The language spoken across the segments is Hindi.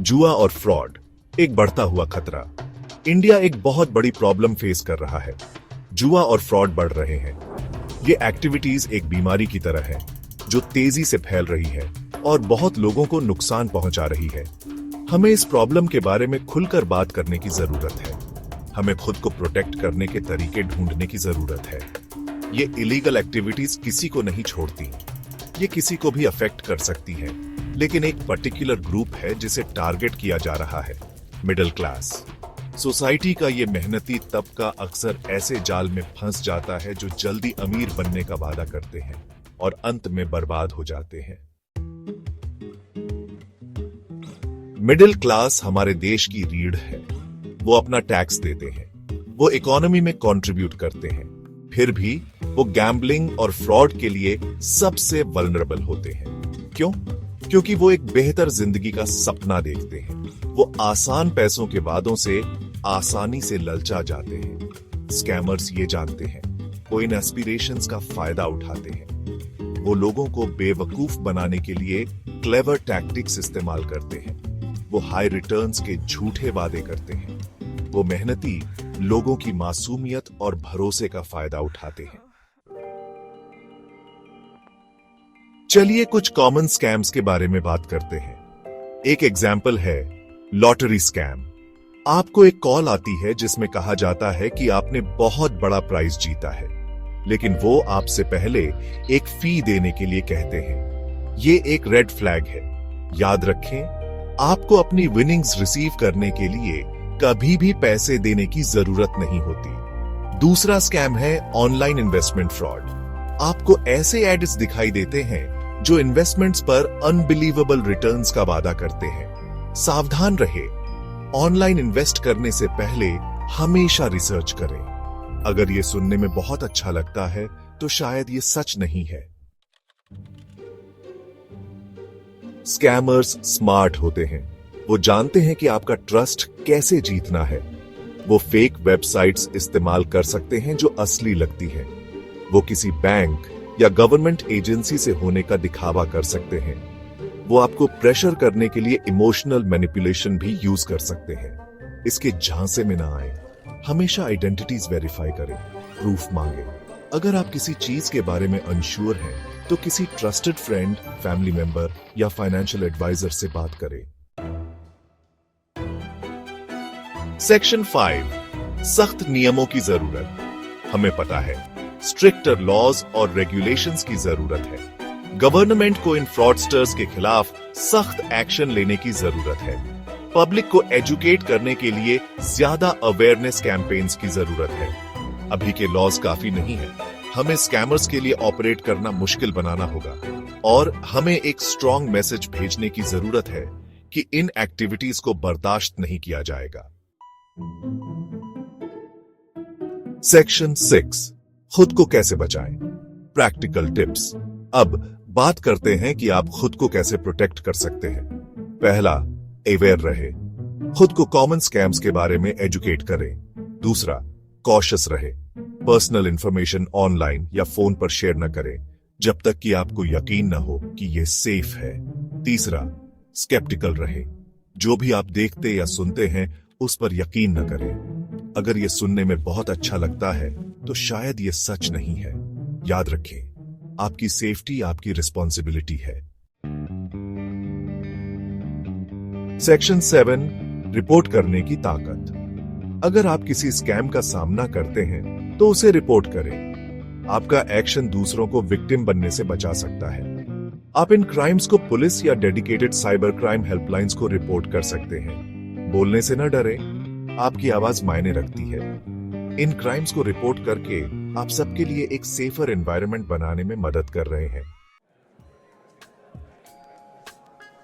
जुआ और फ्रॉड, एक बढ़ता हुआ खतरा। इंडिया एक बहुत बड़ी प्रॉब्लम फेस कर रहा है। जुआ और फ्रॉड बढ़ रहे हैं। ये एक्टिविटीज एक बीमारी की तरह है जो तेजी से फैल रही है और बहुत लोगों को नुकसान पहुंचा रही है। हमें इस प्रॉब्लम के बारे में खुलकर बात करने की जरूरत है। हमें खुद को प्रोटेक्ट करने के तरीके ढूंढने की जरूरत है। ये इलीगल एक्टिविटीज किसी को नहीं छोड़ती। ये किसी को भी अफेक्ट कर सकती है, लेकिन एक पर्टिकुलर ग्रुप है जिसे टारगेट किया जा रहा है, मिडिल क्लास। सोसाइटी का ये मेहनती तबका अक्सर ऐसे जाल में फंस जाता है जो जल्दी अमीर बनने का वादा करते हैं और अंत में बर्बाद हो जाते हैं। मिडिल क्लास हमारे देश की रीढ़ है। वो अपना टैक्स देते हैं, वो इकोनॉमी में कंट्रीब्यूट करते हैं, फिर भी वो गैम्बलिंग और फ्रॉड के लिए सबसे वल्नरेबल होते हैं। क्यों? क्योंकि वो एक बेहतर जिंदगी का सपना देखते हैं। वो आसान पैसों के वादों से आसानी से ललचा जाते हैं। स्कैमर्स ये जानते हैं, वो इन एस्पिरेशंस का फायदा उठाते हैं। वो लोगों को बेवकूफ बनाने के लिए क्लेवर टैक्टिक्स इस्तेमाल करते हैं। वो हाई रिटर्न्स के झूठे वादे करते हैं। वो मेहनती लोगों की मासूमियत और भरोसे का फायदा उठाते हैं। चलिए कुछ कॉमन स्कैम्स के बारे में बात करते हैं। एक एग्जाम्पल है लॉटरी स्कैम। आपको एक कॉल आती है जिसमें कहा जाता है कि आपने बहुत बड़ा प्राइज जीता है, लेकिन वो आपसे पहले एक फी देने के लिए कहते हैं। ये एक रेड फ्लैग है। याद रखें, आपको अपनी विनिंग्स रिसीव करने के लिए कभी भी पैसे देने की जरूरत नहीं होती। दूसरा स्कैम है ऑनलाइन इन्वेस्टमेंट फ्रॉड। आपको ऐसे एड्स दिखाई देते हैं जो इन्वेस्टमेंट्स पर अनबिलीवेबल रिटर्न्स का वादा करते हैं। सावधान रहे। ऑनलाइन इन्वेस्ट करने से पहले हमेशा रिसर्च करें। अगर ये सुनने में बहुत अच्छा लगता है तो शायद ये सच नहीं है। स्कैमर्स स्मार्ट होते हैं। वो जानते हैं कि आपका ट्रस्ट कैसे जीतना है। वो फेक वेबसाइट्स इस्तेमाल कर सकते हैं जो असली लगती हैं। वो किसी बैंक या गवर्नमेंट एजेंसी से होने का दिखावा कर सकते हैं। वो आपको प्रेशर करने के लिए इमोशनल मैनिपुलेशन भी यूज कर सकते हैं। इसके झांसे में ना आए। हमेशा आइडेंटिटीज वेरीफाई करें, प्रूफ मांगे। अगर आप किसी चीज के बारे में अनश्योर हैं, तो किसी ट्रस्टेड फ्रेंड, फैमिली मेंबर या फाइनेंशियल एडवाइजर से बात करें। सेक्शन 5, सख्त नियमों की जरूरत। हमें पता है स्ट्रिक्टर लॉज और रेगुलेशंस की जरूरत है। गवर्नमेंट को इन फ्रॉडस्टर्स के खिलाफ सख्त एक्शन लेने की जरूरत है। पब्लिक को एजुकेट करने के लिए ज्यादा अवेयरनेस कैंपेन्स की जरूरत है। अभी के लॉज काफी नहीं है। हमें स्कैमर्स के लिए ऑपरेट करना मुश्किल बनाना होगा और हमें एक स्ट्रॉन्ग मैसेज भेजने की जरूरत है कि इन एक्टिविटीज को बर्दाश्त नहीं किया जाएगा। सेक्शन 6, खुद को कैसे बचाएं? Practical tips. अब बात करते हैं कि आप खुद को कैसे प्रोटेक्ट कर सकते हैं। पहला, अवेयर रहे। खुद को कॉमन स्कैम्स के बारे में एजुकेट करें। दूसरा, कॉशियस रहे। पर्सनल इंफॉर्मेशन ऑनलाइन या फोन पर शेयर न करें जब तक कि आपको यकीन न हो कि यह सेफ है। तीसरा, स्केप्टिकल रहे। जो भी आप देखते या सुनते हैं उस पर यकीन न करें। अगर यह सुनने में बहुत अच्छा लगता है तो शायद यह सच नहीं है। याद रखें, आपकी सेफ्टी आपकी रिस्पॉन्सिबिलिटी है। सेक्शन 7, रिपोर्ट करने की ताकत। अगर आप किसी स्कैम का सामना करते हैं तो उसे रिपोर्ट करें। आपका एक्शन दूसरों को विक्टिम बनने से बचा सकता है। आप इन क्राइम्स को पुलिस या डेडिकेटेड साइबर क्राइम हेल्पलाइंस को रिपोर्ट कर सकते हैं। बोलने से न डरें, आपकी आवाज मायने रखती है। इन क्राइम्स को रिपोर्ट करके आप सबके लिए एक सेफर एनवायरनमेंट बनाने में मदद कर रहे हैं।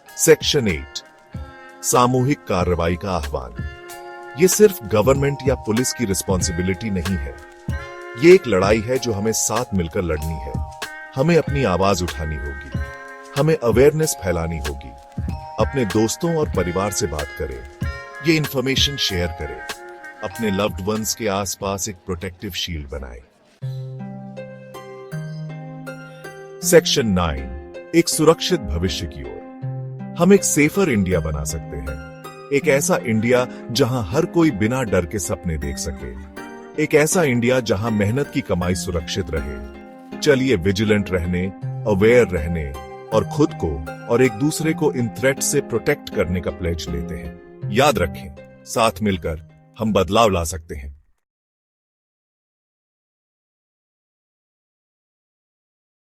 सेक्शन 8, सामूहिक कार्रवाई का आह्वान। यह सिर्फ गवर्नमेंट या पुलिस की रिस्पॉन्सिबिलिटी नहीं है। यह एक लड़ाई है जो हमें साथ मिलकर लड़नी है। हमें अपनी आवाज उठानी होगी। हमें अवेयरनेस फैलानी होगी। अपने दोस्तों और परिवार से बात करें। ये इंफॉर्मेशन शेयर करें। अपने लव्ड वंस के आसपास एक प्रोटेक्टिव शील्ड बनाएं। सेक्शन 9, एक सुरक्षित भविष्य की ओर। हम एक सेफर इंडिया बना सकते हैं। एक ऐसा इंडिया जहां हर कोई बिना डर के सपने देख सके। एक ऐसा इंडिया जहां मेहनत की कमाई सुरक्षित रहे। चलिए विजिलेंट रहने, अवेयर रहने और खुद को और एक दूसरे को इन थ्रेट से प्रोटेक्ट करने का प्लेज लेते हैं। याद रखें, साथ मिलकर हम बदलाव ला सकते हैं।